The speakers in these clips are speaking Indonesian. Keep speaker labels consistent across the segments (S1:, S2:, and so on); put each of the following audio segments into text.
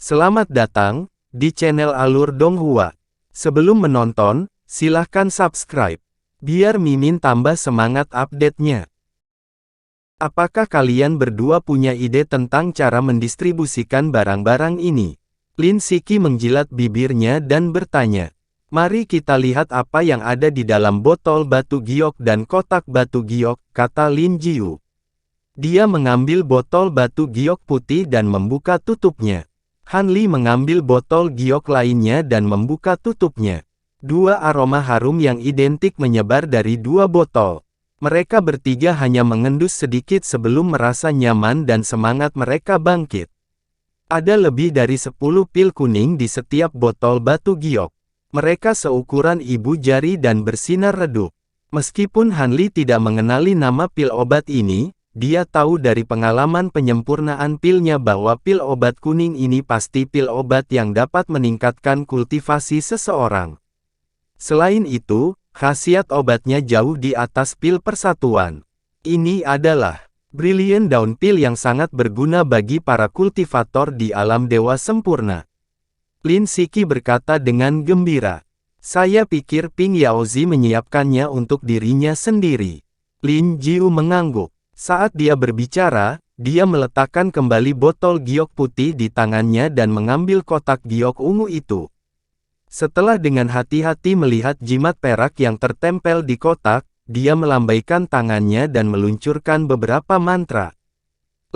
S1: Selamat datang di channel Alur Donghua. Sebelum menonton, silahkan subscribe, biar Mimin tambah semangat update-nya. Apakah kalian berdua punya ide tentang cara mendistribusikan barang-barang ini? Lin Siki menjilat bibirnya dan bertanya. Mari kita lihat apa yang ada di dalam botol batu giok dan kotak batu giok, kata Lin Jiu. Dia mengambil botol batu giok putih dan membuka tutupnya. Han Li mengambil botol giok lainnya dan membuka tutupnya. Dua aroma harum yang identik menyebar dari dua botol. Mereka bertiga hanya mengendus sedikit sebelum merasa nyaman dan semangat mereka bangkit. Ada lebih dari 10 pil kuning di setiap botol batu giok. Mereka seukuran ibu jari dan bersinar redup. Meskipun Han Li tidak mengenali nama pil obat ini, dia tahu dari pengalaman penyempurnaan pilnya bahwa pil obat kuning ini pasti pil obat yang dapat meningkatkan kultivasi seseorang. Selain itu, khasiat obatnya jauh di atas pil persatuan. Ini adalah Brilliant Dawn Pil yang sangat berguna bagi para kultivator di alam dewa sempurna. Lin Siki berkata dengan gembira. Saya pikir Ping Yaozi menyiapkannya untuk dirinya sendiri. Lin Jiu mengangguk. Saat dia berbicara, dia meletakkan kembali botol giok putih di tangannya dan mengambil kotak giok ungu itu. Setelah dengan hati-hati melihat jimat perak yang tertempel di kotak, dia melambaikan tangannya dan meluncurkan beberapa mantra.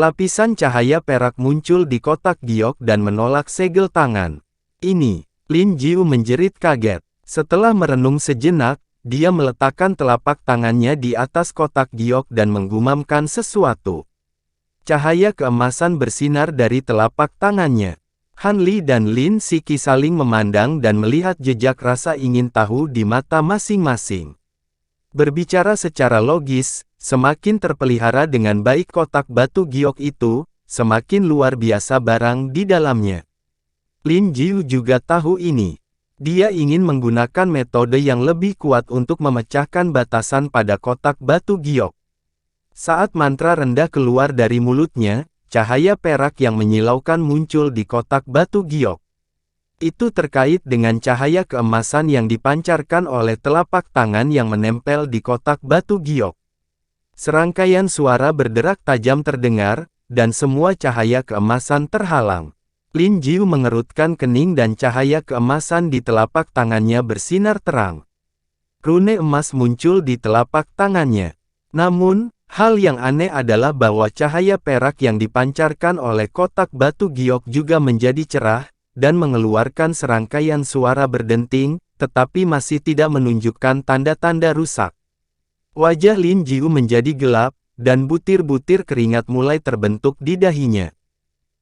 S1: Lapisan cahaya perak muncul di kotak giok dan menolak segel tangan. Ini, Lin Jiu menjerit kaget. Setelah merenung sejenak, dia meletakkan telapak tangannya di atas kotak giok dan menggumamkan sesuatu. Cahaya keemasan bersinar dari telapak tangannya. Han Li dan Lin Siki saling memandang dan melihat jejak rasa ingin tahu di mata masing-masing. Berbicara secara logis, semakin terpelihara dengan baik kotak batu giok itu, semakin luar biasa barang di dalamnya. Lin Jiu juga tahu ini. Dia ingin menggunakan metode yang lebih kuat untuk memecahkan batasan pada kotak batu giok. Saat mantra rendah keluar dari mulutnya, cahaya perak yang menyilaukan muncul di kotak batu giok. Itu terkait dengan cahaya keemasan yang dipancarkan oleh telapak tangan yang menempel di kotak batu giok. Serangkaian suara berderak tajam terdengar, dan semua cahaya keemasan terhalang. Lin Jiu mengerutkan kening dan cahaya keemasan di telapak tangannya bersinar terang. Rune emas muncul di telapak tangannya. Namun, hal yang aneh adalah bahwa cahaya perak yang dipancarkan oleh kotak batu giok juga menjadi cerah, dan mengeluarkan serangkaian suara berdenting, tetapi masih tidak menunjukkan tanda-tanda rusak. Wajah Lin Jiu menjadi gelap, dan butir-butir keringat mulai terbentuk di dahinya.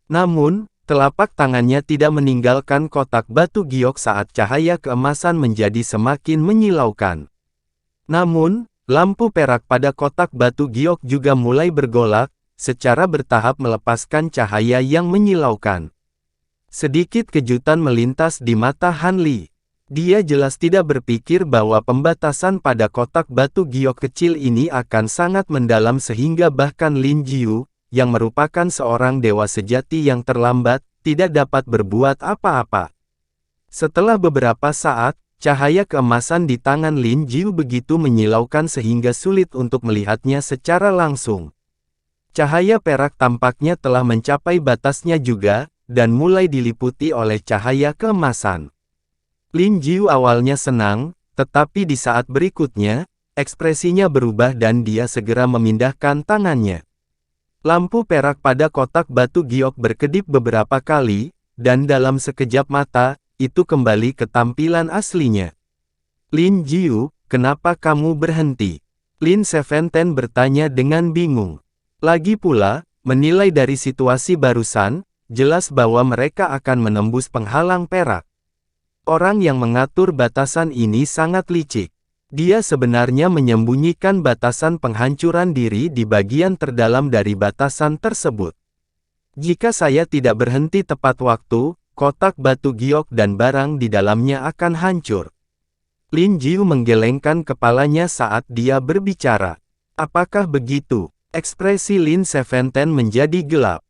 S1: Namun, telapak tangannya tidak meninggalkan kotak batu giok saat cahaya keemasan menjadi semakin menyilaukan. Namun, lampu perak pada kotak batu giok juga mulai bergolak, secara bertahap melepaskan cahaya yang menyilaukan. Sedikit kejutan melintas di mata Han Li. Dia jelas tidak berpikir bahwa pembatasan pada kotak batu giok kecil ini akan sangat mendalam sehingga bahkan Lin Jiu, yang merupakan seorang dewa sejati yang terlambat, tidak dapat berbuat apa-apa. Setelah beberapa saat, cahaya keemasan di tangan Lin Jiu begitu menyilaukan sehingga sulit untuk melihatnya secara langsung. Cahaya perak tampaknya telah mencapai batasnya juga, dan mulai diliputi oleh cahaya keemasan. Lin Jiu awalnya senang, tetapi di saat berikutnya, ekspresinya berubah dan dia segera memindahkan tangannya. Lampu perak pada kotak batu giok berkedip beberapa kali, dan dalam sekejap mata, itu kembali ke tampilan aslinya. Lin Jiu, kenapa kamu berhenti? Lin Seventen bertanya dengan bingung. Lagi pula, menilai dari situasi barusan, jelas bahwa mereka akan menembus penghalang perak. Orang yang mengatur batasan ini sangat licik. Dia sebenarnya menyembunyikan batasan penghancuran diri di bagian terdalam dari batasan tersebut. Jika saya tidak berhenti tepat waktu, kotak batu giok dan barang di dalamnya akan hancur. Lin Jiu menggelengkan kepalanya saat dia berbicara. Apakah begitu? Ekspresi Lin Seventen menjadi gelap.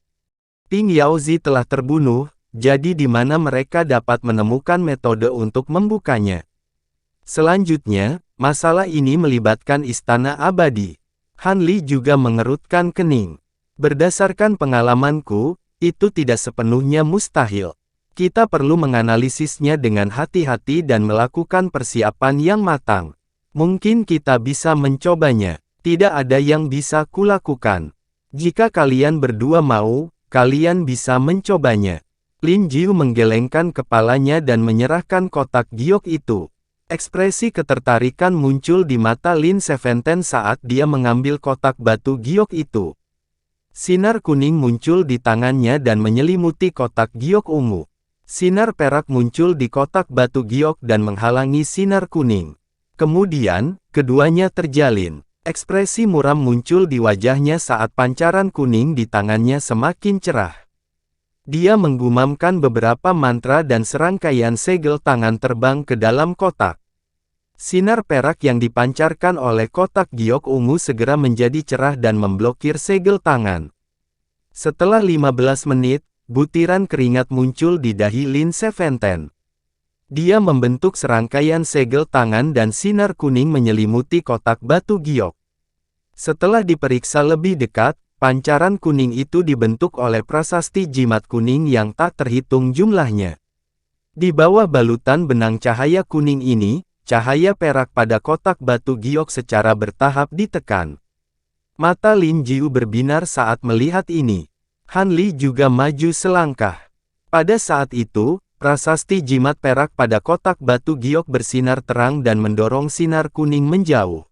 S1: Ping Yaozi telah terbunuh, jadi di mana mereka dapat menemukan metode untuk membukanya. Selanjutnya, masalah ini melibatkan Istana Abadi. Han Li juga mengerutkan kening. Berdasarkan pengalamanku, itu tidak sepenuhnya mustahil. Kita perlu menganalisisnya dengan hati-hati dan melakukan persiapan yang matang. Mungkin kita bisa mencobanya. Tidak ada yang bisa kulakukan. Jika kalian berdua mau, kalian bisa mencobanya. Lin Jiu menggelengkan kepalanya dan menyerahkan kotak giok itu. Ekspresi ketertarikan muncul di mata Lin Seventen saat dia mengambil kotak batu giok itu. Sinar kuning muncul di tangannya dan menyelimuti kotak giok ungu. Sinar perak muncul di kotak batu giok dan menghalangi sinar kuning. Kemudian, keduanya terjalin. Ekspresi muram muncul di wajahnya saat pancaran kuning di tangannya semakin cerah. Dia menggumamkan beberapa mantra dan serangkaian segel tangan terbang ke dalam kotak. Sinar perak yang dipancarkan oleh kotak giok ungu segera menjadi cerah dan memblokir segel tangan. Setelah 15 menit, butiran keringat muncul di dahi Lin Seventen. Dia membentuk serangkaian segel tangan dan sinar kuning menyelimuti kotak batu giok. Setelah diperiksa lebih dekat, pancaran kuning itu dibentuk oleh prasasti jimat kuning yang tak terhitung jumlahnya. Di bawah balutan benang cahaya kuning ini, cahaya perak pada kotak batu giok secara bertahap ditekan. Mata Lin Jiu berbinar saat melihat ini. Han Li juga maju selangkah. Pada saat itu, prasasti jimat perak pada kotak batu giok bersinar terang dan mendorong sinar kuning menjauh.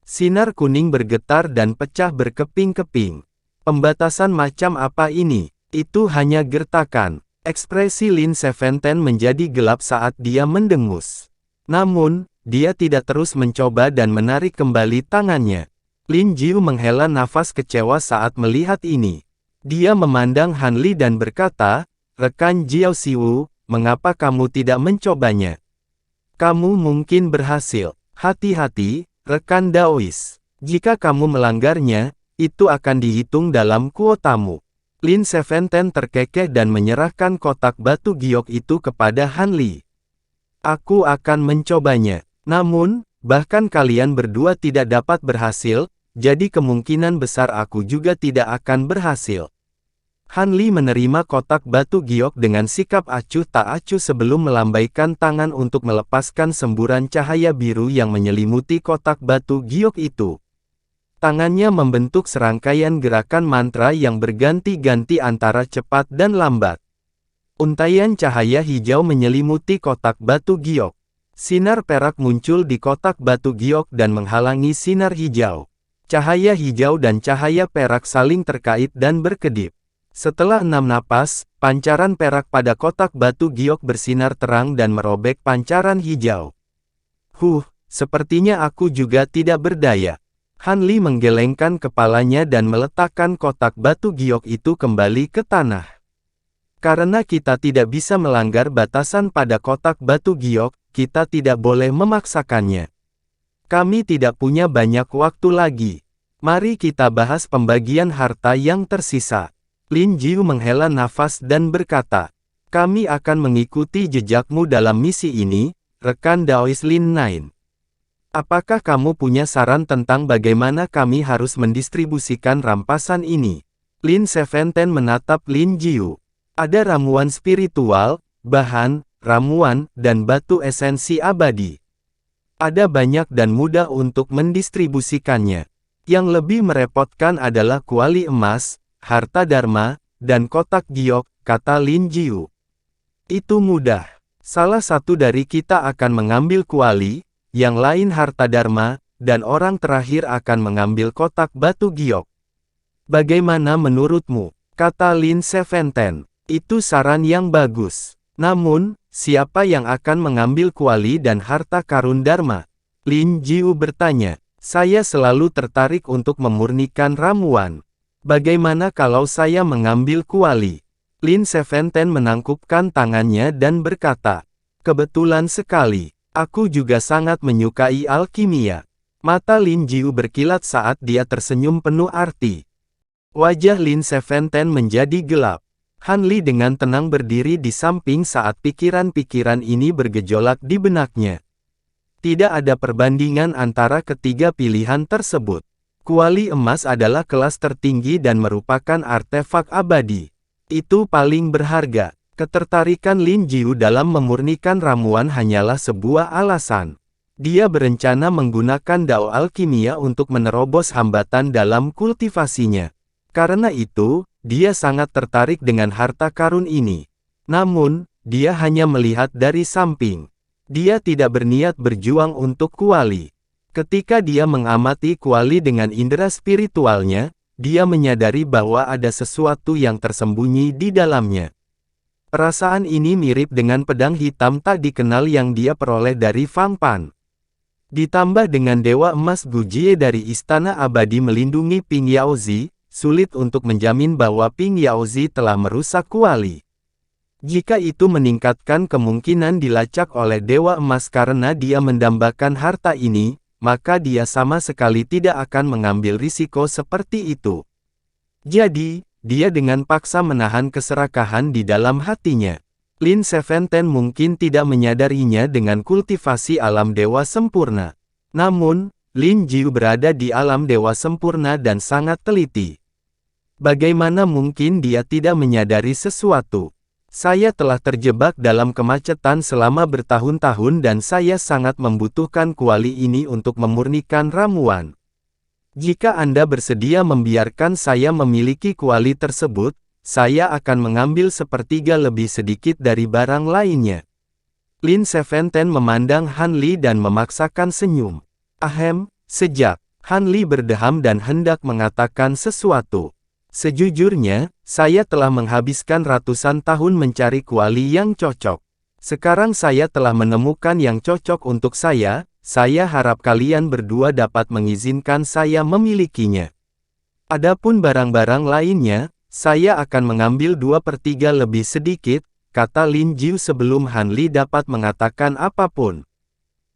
S1: Sinar kuning bergetar dan pecah berkeping-keping. Pembatasan macam apa ini? Itu hanya gertakan. Ekspresi Lin Seventen menjadi gelap saat dia mendengus. Namun, dia tidak terus mencoba dan menarik kembali tangannya. Lin Jiu menghela nafas kecewa saat melihat ini. Dia memandang Han Li dan berkata, "Rekan Jiao Siwu, mengapa kamu tidak mencobanya? Kamu mungkin berhasil. Hati-hati, rekan Daois. Jika kamu melanggarnya, itu akan dihitung dalam kuotamu." Lin Seventen terkekeh dan menyerahkan kotak batu giok itu kepada Han Li. "Aku akan mencobanya. Namun, bahkan kalian berdua tidak dapat berhasil, jadi kemungkinan besar aku juga tidak akan berhasil." Han Li menerima kotak batu giok dengan sikap acuh tak acuh sebelum melambaikan tangan untuk melepaskan semburan cahaya biru yang menyelimuti kotak batu giok itu. Tangannya membentuk serangkaian gerakan mantra yang berganti-ganti antara cepat dan lambat. Untaian cahaya hijau menyelimuti kotak batu giok. Sinar perak muncul di kotak batu giok dan menghalangi sinar hijau. Cahaya hijau dan cahaya perak saling terkait dan berkedip. Setelah 6 napas, pancaran perak pada kotak batu giok bersinar terang dan merobek pancaran hijau. Sepertinya aku juga tidak berdaya. Han Li menggelengkan kepalanya dan meletakkan kotak batu giok itu kembali ke tanah. Karena kita tidak bisa melanggar batasan pada kotak batu giok, kita tidak boleh memaksakannya. Kami tidak punya banyak waktu lagi. Mari kita bahas pembagian harta yang tersisa. Lin Jiu menghela nafas dan berkata, "Kami akan mengikuti jejakmu dalam misi ini, rekan Daois Lin Nine. Apakah kamu punya saran tentang bagaimana kami harus mendistribusikan rampasan ini?" Lin Seventen menatap Lin Jiu. "Ada ramuan spiritual, bahan, ramuan, dan batu esensi abadi. Ada banyak dan mudah untuk mendistribusikannya. Yang lebih merepotkan adalah kuali emas, harta dharma, dan kotak giok," kata Lin Jiu. "Itu mudah. Salah satu dari kita akan mengambil kuali, yang lain harta dharma, dan orang terakhir akan mengambil kotak batu giok. Bagaimana menurutmu?" kata Lin Seventen. "Itu saran yang bagus. Namun, siapa yang akan mengambil kuali dan harta karun dharma?" Lin Jiu bertanya. "Saya selalu tertarik untuk memurnikan ramuan. Bagaimana kalau saya mengambil kuali?" Lin Seventen menangkupkan tangannya dan berkata, "Kebetulan sekali. Aku juga sangat menyukai alkimia." Mata Lin Jiu berkilat saat dia tersenyum penuh arti. Wajah Lin Seventen menjadi gelap. Han Li dengan tenang berdiri di samping saat pikiran-pikiran ini bergejolak di benaknya. Tidak ada perbandingan antara ketiga pilihan tersebut. Kuali emas adalah kelas tertinggi dan merupakan artefak abadi. Itu paling berharga. Ketertarikan Lin Jiu dalam memurnikan ramuan hanyalah sebuah alasan. Dia berencana menggunakan dao alkimia untuk menerobos hambatan dalam kultivasinya. Karena itu, dia sangat tertarik dengan harta karun ini. Namun, dia hanya melihat dari samping. Dia tidak berniat berjuang untuk kuali. Ketika dia mengamati kuali dengan indera spiritualnya, dia menyadari bahwa ada sesuatu yang tersembunyi di dalamnya. Perasaan ini mirip dengan pedang hitam tak dikenal yang dia peroleh dari Fang Pan. Ditambah dengan Dewa Emas Gujie dari Istana Abadi melindungi Ping Yaozi, sulit untuk menjamin bahwa Ping Yaozi telah merusak kuali. Jika itu meningkatkan kemungkinan dilacak oleh Dewa Emas karena dia mendambakan harta ini, maka dia sama sekali tidak akan mengambil risiko seperti itu. Jadi, dia dengan paksa menahan keserakahan di dalam hatinya. Lin Seventen mungkin tidak menyadarinya dengan kultivasi alam dewa sempurna. Namun, Lin Jiu berada di alam dewa sempurna dan sangat teliti. Bagaimana mungkin dia tidak menyadari sesuatu? Saya telah terjebak dalam kemacetan selama bertahun-tahun dan saya sangat membutuhkan kuali ini untuk memurnikan ramuan. Jika Anda bersedia membiarkan saya memiliki kuali tersebut, saya akan mengambil sepertiga lebih sedikit dari barang lainnya. Lin Seventen memandang Han Li dan memaksakan senyum. Ahem, sejak Han Li berdeham dan hendak mengatakan sesuatu. Sejujurnya, saya telah menghabiskan ratusan tahun mencari kuali yang cocok. Sekarang saya telah menemukan yang cocok untuk saya harap kalian berdua dapat mengizinkan saya memilikinya. Adapun barang-barang lainnya, saya akan mengambil 2/3 lebih sedikit, kata Lin Jiu sebelum Han Li dapat mengatakan apapun.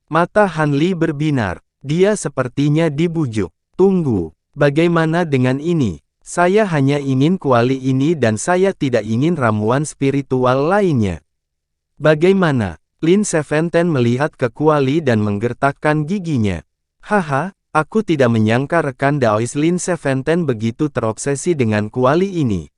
S1: Mata Han Li berbinar, dia sepertinya dibujuk. Tunggu, bagaimana dengan ini? Saya hanya ingin kuali ini dan saya tidak ingin ramuan spiritual lainnya. Bagaimana? Lin Seventen melihat ke kuali dan menggertakkan giginya. Haha, aku tidak menyangka rekan Daois Lin Seventen begitu terobsesi dengan kuali ini.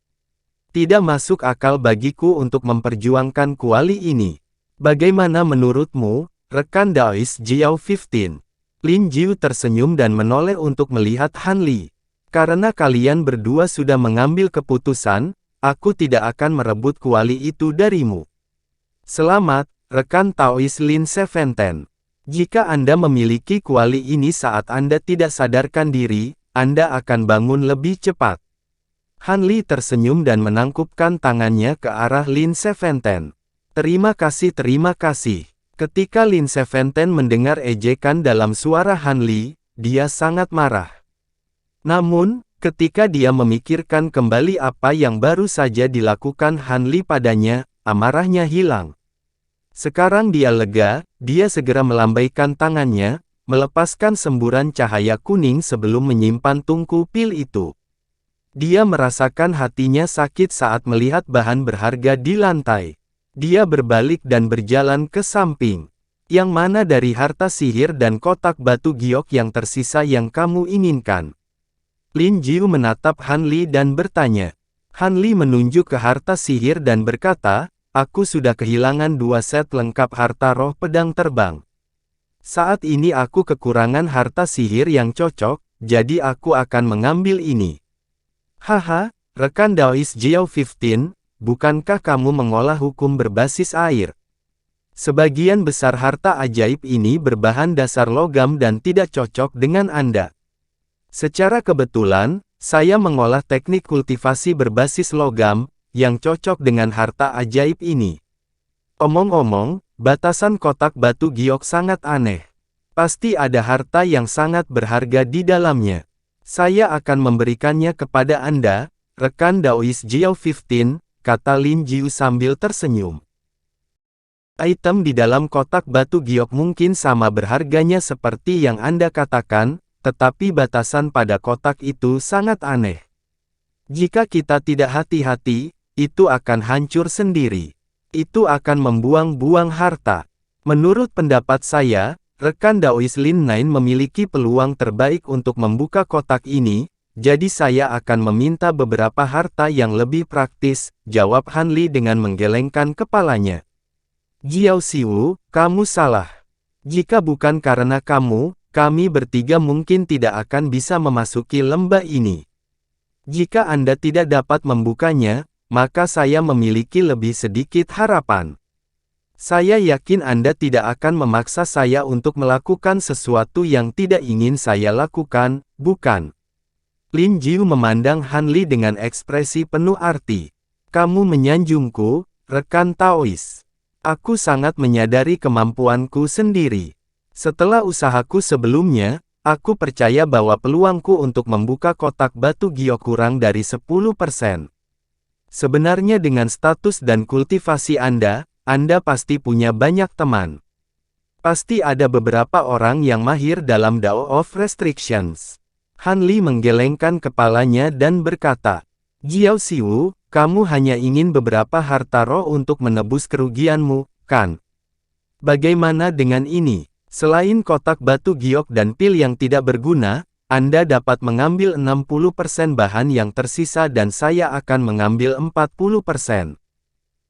S1: Tidak masuk akal bagiku untuk memperjuangkan kuali ini. Bagaimana menurutmu, rekan Daois Jiao 15? Lin Jiu tersenyum dan menoleh untuk melihat Han Li. Karena kalian berdua sudah mengambil keputusan, aku tidak akan merebut kuali itu darimu. Selamat, rekan Taois Lin Seventen. Jika Anda memiliki kuali ini saat Anda tidak sadarkan diri, Anda akan bangun lebih cepat. Han Li tersenyum dan menangkupkan tangannya ke arah Lin Seventen. Terima kasih, terima kasih. Ketika Lin Seventen mendengar ejekan dalam suara Han Li, dia sangat marah. Namun, ketika dia memikirkan kembali apa yang baru saja dilakukan Han Li padanya, amarahnya hilang. Sekarang dia lega, dia segera melambaikan tangannya, melepaskan semburan cahaya kuning sebelum menyimpan tungku pil itu. Dia merasakan hatinya sakit saat melihat bahan berharga di lantai. Dia berbalik dan berjalan ke samping. Yang mana dari harta sihir dan kotak batu giok yang tersisa yang kamu inginkan? Lin Jiu menatap Han Li dan bertanya. Han Li menunjuk ke harta sihir dan berkata, aku sudah kehilangan 2 set lengkap harta roh pedang terbang. Saat ini aku kekurangan harta sihir yang cocok, jadi aku akan mengambil ini. Haha, rekan Daois Jiao 15, bukankah kamu mengolah hukum berbasis air? Sebagian besar harta ajaib ini berbahan dasar logam dan tidak cocok dengan Anda. Secara kebetulan, saya mengolah teknik kultivasi berbasis logam, yang cocok dengan harta ajaib ini. Omong-omong, batasan kotak batu giok sangat aneh. Pasti ada harta yang sangat berharga di dalamnya. Saya akan memberikannya kepada Anda, rekan Daois Jiao 15, kata Lin Jiu sambil tersenyum. Item di dalam kotak batu giok mungkin sama berharganya seperti yang Anda katakan, tetapi batasan pada kotak itu sangat aneh. Jika kita tidak hati-hati, itu akan hancur sendiri. Itu akan membuang-buang harta. Menurut pendapat saya, rekan Daois Lin Nine memiliki peluang terbaik untuk membuka kotak ini, jadi saya akan meminta beberapa harta yang lebih praktis, jawab Han Li dengan menggelengkan kepalanya. Jiao Siwu, kamu salah. Jika bukan karena kamu, kami bertiga mungkin tidak akan bisa memasuki lembah ini. Jika Anda tidak dapat membukanya, maka saya memiliki lebih sedikit harapan. Saya yakin Anda tidak akan memaksa saya untuk melakukan sesuatu yang tidak ingin saya lakukan, bukan? Lin Jiu memandang Han Li dengan ekspresi penuh arti. Kamu menyanjungku, rekan Taois. Aku sangat menyadari kemampuanku sendiri. Setelah usahaku sebelumnya, aku percaya bahwa peluangku untuk membuka kotak batu giok kurang dari 10%. Sebenarnya dengan status dan kultivasi Anda pasti punya banyak teman. Pasti ada beberapa orang yang mahir dalam Dao of Restrictions. Han Li menggelengkan kepalanya dan berkata, Jiao Siwu, kamu hanya ingin beberapa harta roh untuk menebus kerugianmu, kan? Bagaimana dengan ini? Selain kotak batu giok dan pil yang tidak berguna, Anda dapat mengambil 60% bahan yang tersisa dan saya akan mengambil 40%.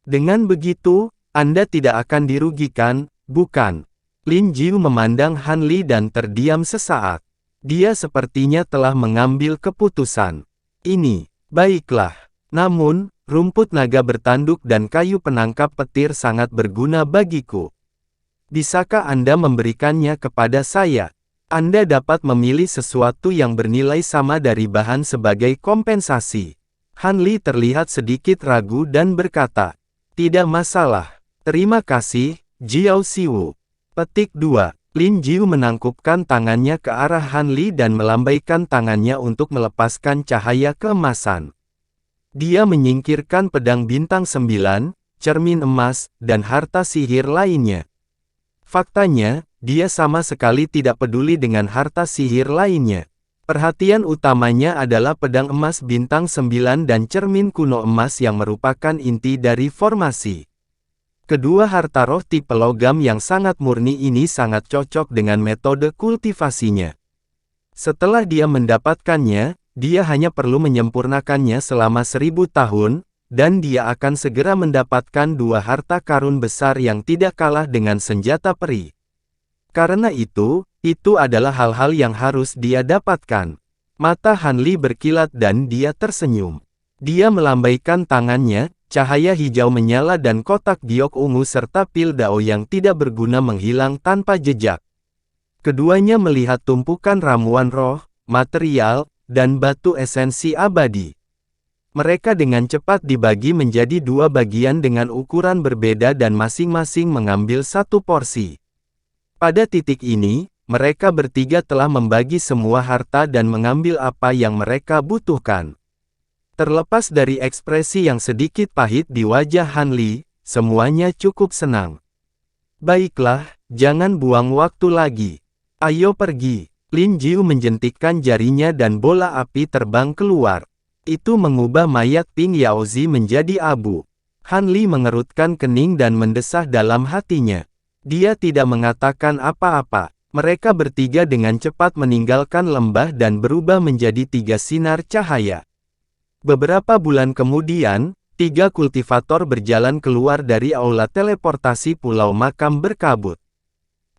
S1: Dengan begitu, Anda tidak akan dirugikan, bukan? Lin Jiu memandang Han Li dan terdiam sesaat. Dia sepertinya telah mengambil keputusan. Ini, baiklah. Namun, rumput naga bertanduk dan kayu penangkap petir sangat berguna bagiku. Bisakah Anda memberikannya kepada saya? Anda dapat memilih sesuatu yang bernilai sama dari bahan sebagai kompensasi. Han Li terlihat sedikit ragu dan berkata, tidak masalah. Terima kasih, Jiao Siwu. Petik 2. Lin Jiu menangkupkan tangannya ke arah Han Li dan melambaikan tangannya untuk melepaskan cahaya keemasan. Dia menyingkirkan pedang bintang 9, cermin emas, dan harta sihir lainnya. Faktanya, dia sama sekali tidak peduli dengan harta sihir lainnya. Perhatian utamanya adalah pedang emas bintang 9 dan cermin kuno emas yang merupakan inti dari formasi. Kedua harta roh tipe logam yang sangat murni ini sangat cocok dengan metode kultivasinya. Setelah dia mendapatkannya, dia hanya perlu menyempurnakannya selama 1000 tahun, dan dia akan segera mendapatkan dua harta karun besar yang tidak kalah dengan senjata peri. Karena itu adalah hal-hal yang harus dia dapatkan. Mata Han Li berkilat dan dia tersenyum. Dia melambaikan tangannya, cahaya hijau menyala dan kotak giok ungu serta pil dao yang tidak berguna menghilang tanpa jejak. Keduanya melihat tumpukan ramuan roh, material, dan batu esensi abadi. Mereka dengan cepat dibagi menjadi dua bagian dengan ukuran berbeda dan masing-masing mengambil satu porsi. Pada titik ini, mereka bertiga telah membagi semua harta dan mengambil apa yang mereka butuhkan. Terlepas dari ekspresi yang sedikit pahit di wajah Han Li, semuanya cukup senang. Baiklah, jangan buang waktu lagi. Ayo pergi. Lin Jiu menjentikkan jarinya dan bola api terbang keluar. Itu mengubah mayat Ping Yaozi menjadi abu. Han Li mengerutkan kening dan mendesah dalam hatinya. Dia tidak mengatakan apa-apa. Mereka bertiga dengan cepat meninggalkan lembah dan berubah menjadi 3 sinar cahaya. Beberapa bulan kemudian, 3 kultivator berjalan keluar dari aula teleportasi Pulau Makam Berkabut.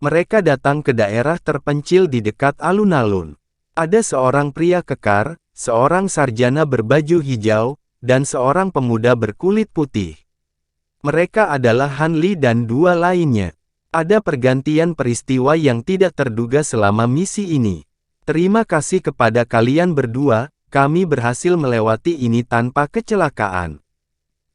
S1: Mereka datang ke daerah terpencil di dekat alun-alun. Ada seorang pria kekar, seorang sarjana berbaju hijau, dan seorang pemuda berkulit putih. Mereka adalah Han Li dan dua lainnya. Ada pergantian peristiwa yang tidak terduga selama misi ini. Terima kasih kepada kalian berdua, kami berhasil melewati ini tanpa kecelakaan.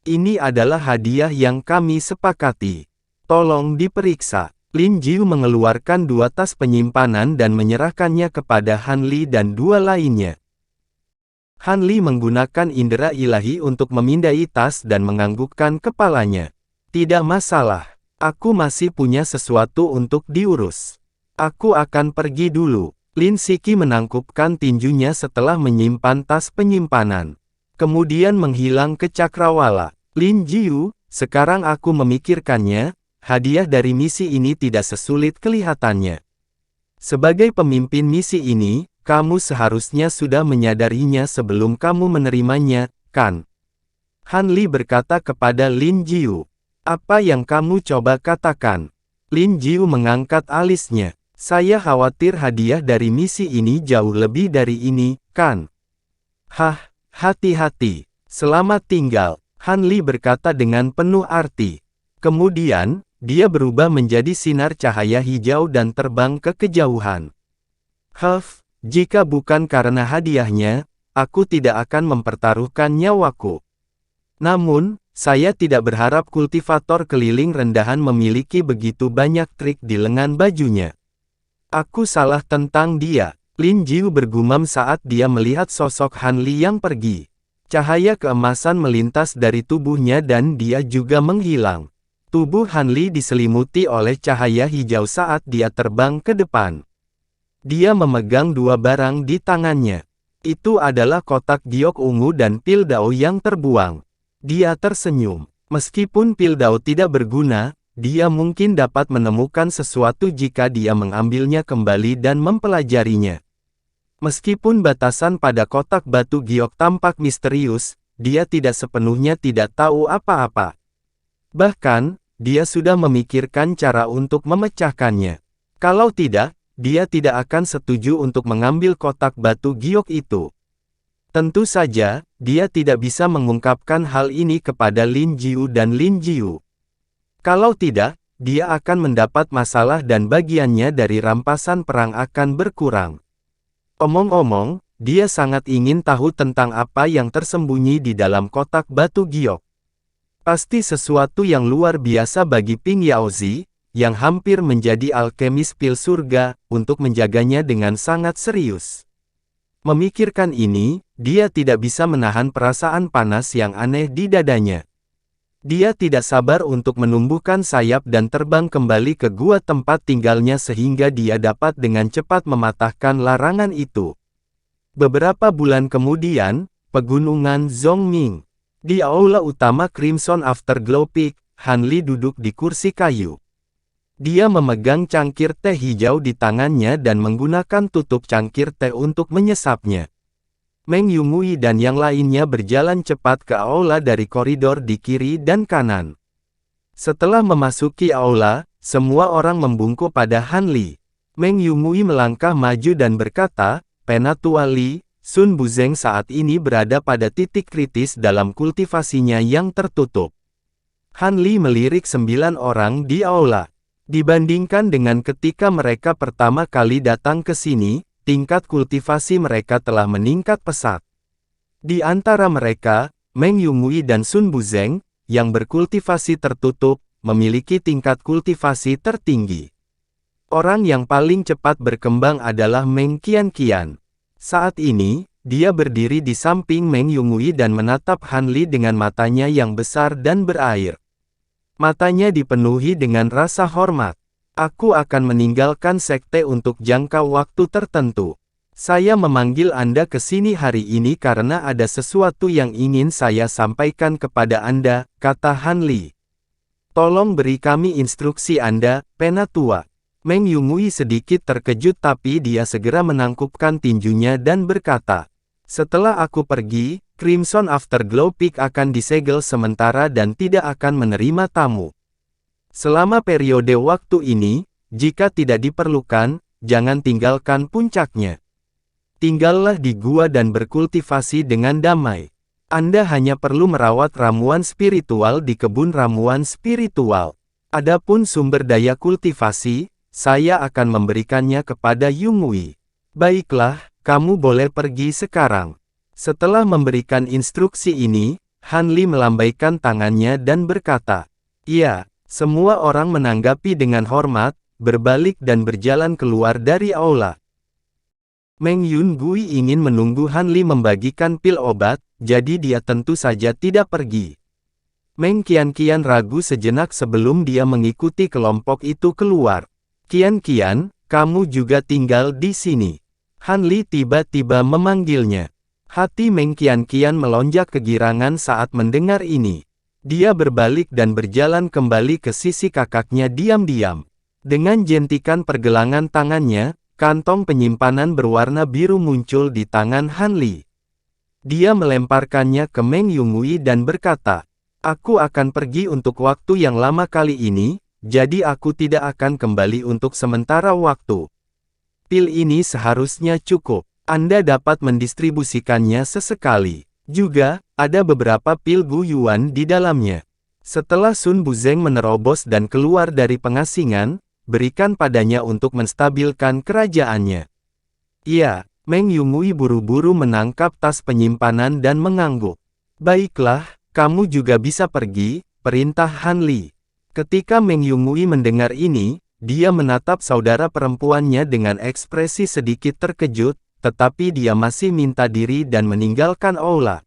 S1: Ini adalah hadiah yang kami sepakati. Tolong diperiksa. Lin Jiu mengeluarkan 2 tas penyimpanan dan menyerahkannya kepada Han Li dan dua lainnya. Han Li menggunakan indera ilahi untuk memindai tas dan menganggukkan kepalanya. Tidak masalah. Aku masih punya sesuatu untuk diurus. Aku akan pergi dulu. Lin Siki menangkupkan tinjunya setelah menyimpan tas penyimpanan. kemudian menghilang ke cakrawala. Lin Jiu, sekarang aku memikirkannya, hadiah dari misi ini tidak sesulit kelihatannya. Sebagai pemimpin misi ini, kamu seharusnya sudah menyadarinya sebelum kamu menerimanya, kan? Han Li berkata kepada Lin Jiu. Apa yang kamu coba katakan? Lin Jiu mengangkat alisnya. Saya khawatir hadiah dari misi ini jauh lebih dari ini, kan? Hah, hati-hati. Selamat tinggal, Han Li berkata dengan penuh arti. Kemudian, dia berubah menjadi sinar cahaya hijau dan terbang ke kejauhan. Jika bukan karena hadiahnya, aku tidak akan mempertaruhkan nyawaku. Namun, saya tidak berharap kultivator keliling rendahan memiliki begitu banyak trik di lengan bajunya. Aku salah tentang dia. Lin Jiu bergumam saat dia melihat sosok Han Li yang pergi. Cahaya keemasan melintas dari tubuhnya dan dia juga menghilang. Tubuh Han Li diselimuti oleh cahaya hijau saat dia terbang ke depan. Dia memegang dua barang di tangannya. Itu adalah kotak giok ungu dan pil dao yang terbuang. Dia tersenyum. Meskipun pil dao tidak berguna, dia mungkin dapat menemukan sesuatu jika dia mengambilnya kembali dan mempelajarinya. Meskipun batasan pada kotak batu giok tampak misterius, dia tidak sepenuhnya tidak tahu apa-apa. Bahkan, dia sudah memikirkan cara untuk memecahkannya. Kalau tidak, dia tidak akan setuju untuk mengambil kotak batu giok itu. Tentu saja, dia tidak bisa mengungkapkan hal ini kepada Lin Jiu dan Lin Jiu. Kalau tidak, dia akan mendapat masalah dan bagiannya dari rampasan perang akan berkurang. Omong-omong, dia sangat ingin tahu tentang apa yang tersembunyi di dalam kotak batu giok. Pasti sesuatu yang luar biasa bagi Ping Yaozi, yang hampir menjadi alkemis pil surga, untuk menjaganya dengan sangat serius. Memikirkan ini, dia tidak bisa menahan perasaan panas yang aneh di dadanya. Dia tidak sabar untuk menumbuhkan sayap dan terbang kembali ke gua tempat tinggalnya sehingga dia dapat dengan cepat mematahkan larangan itu. Beberapa bulan kemudian, Pegunungan Zhongming. Di aula utama Crimson Afterglow Peak, Han Li duduk di kursi kayu. Dia memegang cangkir teh hijau di tangannya dan menggunakan tutup cangkir teh untuk menyesapnya. Meng Yumui dan yang lainnya berjalan cepat ke aula dari koridor di kiri dan kanan. Setelah memasuki aula, semua orang membungkuk pada Han Li. Meng Yumui melangkah maju dan berkata, Penatua Li, Sun Buzeng saat ini berada pada titik kritis dalam kultivasinya yang tertutup. Han Li melirik 9 orang di aula. Dibandingkan dengan ketika mereka pertama kali datang ke sini, tingkat kultivasi mereka telah meningkat pesat. Di antara mereka, Meng Yumui dan Sun Buzeng, yang berkultivasi tertutup, memiliki tingkat kultivasi tertinggi. Orang yang paling cepat berkembang adalah Meng Qianqian. Saat ini, dia berdiri di samping Meng Yumui dan menatap Han Li dengan matanya yang besar dan berair. Matanya dipenuhi dengan rasa hormat. Aku akan meninggalkan sekte untuk jangka waktu tertentu. Saya memanggil Anda ke sini hari ini karena ada sesuatu yang ingin saya sampaikan kepada Anda, kata Han Li. Tolong beri kami instruksi Anda, Penatua. Meng Yumui sedikit terkejut tapi dia segera menangkupkan tinjunya dan berkata, setelah aku pergi, Crimson Afterglow Peak akan disegel sementara dan tidak akan menerima tamu. Selama periode waktu ini, jika tidak diperlukan, jangan tinggalkan puncaknya. Tinggallah di gua dan berkultivasi dengan damai. Anda hanya perlu merawat ramuan spiritual di kebun ramuan spiritual. Adapun sumber daya kultivasi, saya akan memberikannya kepada Yumui. Baiklah, kamu boleh pergi sekarang. Setelah memberikan instruksi ini, Han Li melambaikan tangannya dan berkata, iya. Semua orang menanggapi dengan hormat, berbalik dan berjalan keluar dari aula. Meng Yun Gui ingin menunggu Han Li membagikan pil obat, jadi dia tentu saja tidak pergi. Meng Qianqian ragu sejenak sebelum dia mengikuti kelompok itu keluar. Qianqian, kamu juga tinggal di sini. Han Li tiba-tiba memanggilnya. Hati Meng Qianqian melonjak kegirangan saat mendengar ini. Dia berbalik dan berjalan kembali ke sisi kakaknya diam-diam. Dengan jentikan pergelangan tangannya, kantong penyimpanan berwarna biru muncul di tangan Han Li. Dia melemparkannya ke Meng Yunggui dan berkata, "Aku akan pergi untuk waktu yang lama kali ini, jadi aku tidak akan kembali untuk sementara waktu. Pil ini seharusnya cukup. Anda dapat mendistribusikannya sesekali. Juga, ada beberapa pil Gu Yuan di dalamnya. Setelah Sun Buzeng menerobos dan keluar dari pengasingan, berikan padanya untuk menstabilkan kerajaannya." Iya, Meng Yunggui buru-buru menangkap tas penyimpanan dan mengangguk. "Baiklah, kamu juga bisa pergi," perintah Han Li. Ketika Meng Yunggui mendengar ini, dia menatap saudara perempuannya dengan ekspresi sedikit terkejut, tetapi dia masih minta diri dan meninggalkan aula.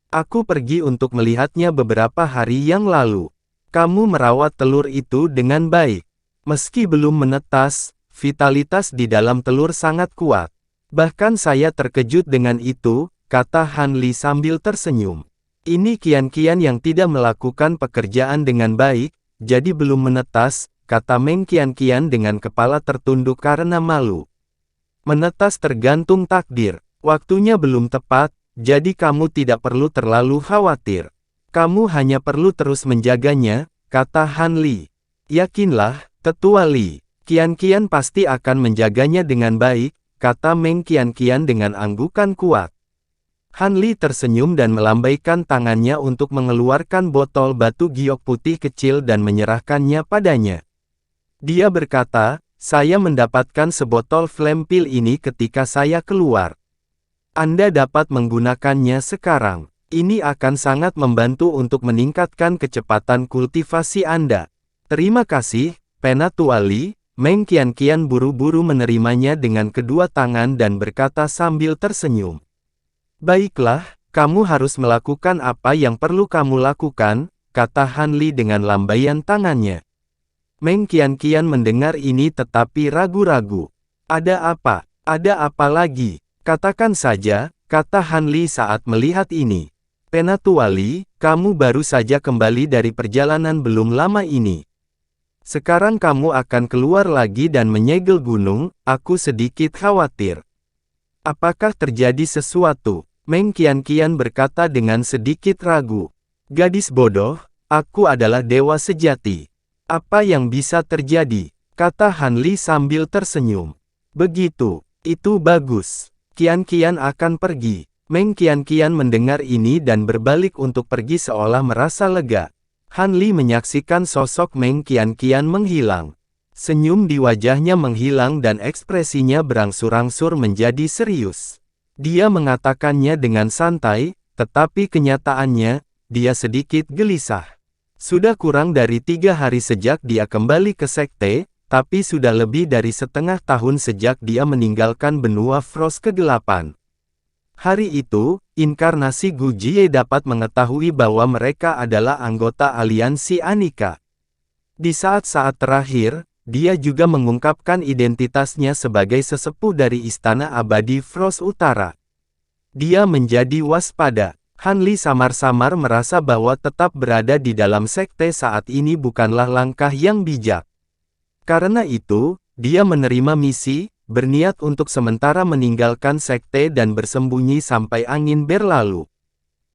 S1: "Aku pergi untuk melihatnya beberapa hari yang lalu. Kamu merawat telur itu dengan baik. Meski belum menetas, vitalitas di dalam telur sangat kuat. Bahkan saya terkejut dengan itu," kata Han Li sambil tersenyum. "Ini Qianqian yang tidak melakukan pekerjaan dengan baik, jadi belum menetas," kata Meng Qianqian dengan kepala tertunduk karena malu. "Menetas tergantung takdir. Waktunya belum tepat, jadi kamu tidak perlu terlalu khawatir. Kamu hanya perlu terus menjaganya," kata Han Li. "Yakinlah, Tetua Li, Qianqian pasti akan menjaganya dengan baik," kata Meng Qianqian dengan anggukan kuat. Han Li tersenyum dan melambaikan tangannya untuk mengeluarkan botol batu giok putih kecil dan menyerahkannya padanya. Dia berkata, "Saya mendapatkan sebotol flame pil ini ketika saya keluar. Anda dapat menggunakannya sekarang. Ini akan sangat membantu untuk meningkatkan kecepatan kultivasi Anda." "Terima kasih, Penatua Li." Meng Qianqian buru-buru menerimanya dengan kedua tangan dan berkata sambil tersenyum. "Baiklah, kamu harus melakukan apa yang perlu kamu lakukan," kata Han Li dengan lambaian tangannya. Meng Qianqian mendengar ini tetapi ragu-ragu. "Ada apa? Ada apa lagi? Katakan saja," kata Han Li saat melihat ini. "Penatua Li, kamu baru saja kembali dari perjalanan belum lama ini. Sekarang kamu akan keluar lagi dan menyegel gunung, aku sedikit khawatir. Apakah terjadi sesuatu?" Meng Qianqian berkata dengan sedikit ragu. "Gadis bodoh, aku adalah dewa sejati. Apa yang bisa terjadi?" kata Han Li sambil tersenyum. "Begitu, itu bagus. Qianqian akan pergi." Meng Qianqian mendengar ini dan berbalik untuk pergi seolah merasa lega. Han Li menyaksikan sosok Meng Qianqian menghilang. Senyum di wajahnya menghilang dan ekspresinya berangsur-angsur menjadi serius. Dia mengatakannya dengan santai, tetapi kenyataannya, dia sedikit gelisah. Sudah kurang dari 3 hari sejak dia kembali ke sekte, tapi sudah lebih dari setengah tahun sejak dia meninggalkan benua Frost Kegelapan. Hari itu, inkarnasi Gu Jie dapat mengetahui bahwa mereka adalah anggota aliansi Anika. Di saat-saat terakhir, dia juga mengungkapkan identitasnya sebagai sesepuh dari Istana Abadi Frost Utara. Dia menjadi waspada. Han Li samar-samar merasa bahwa tetap berada di dalam sekte saat ini bukanlah langkah yang bijak. Karena itu, dia menerima misi, berniat untuk sementara meninggalkan sekte dan bersembunyi sampai angin berlalu.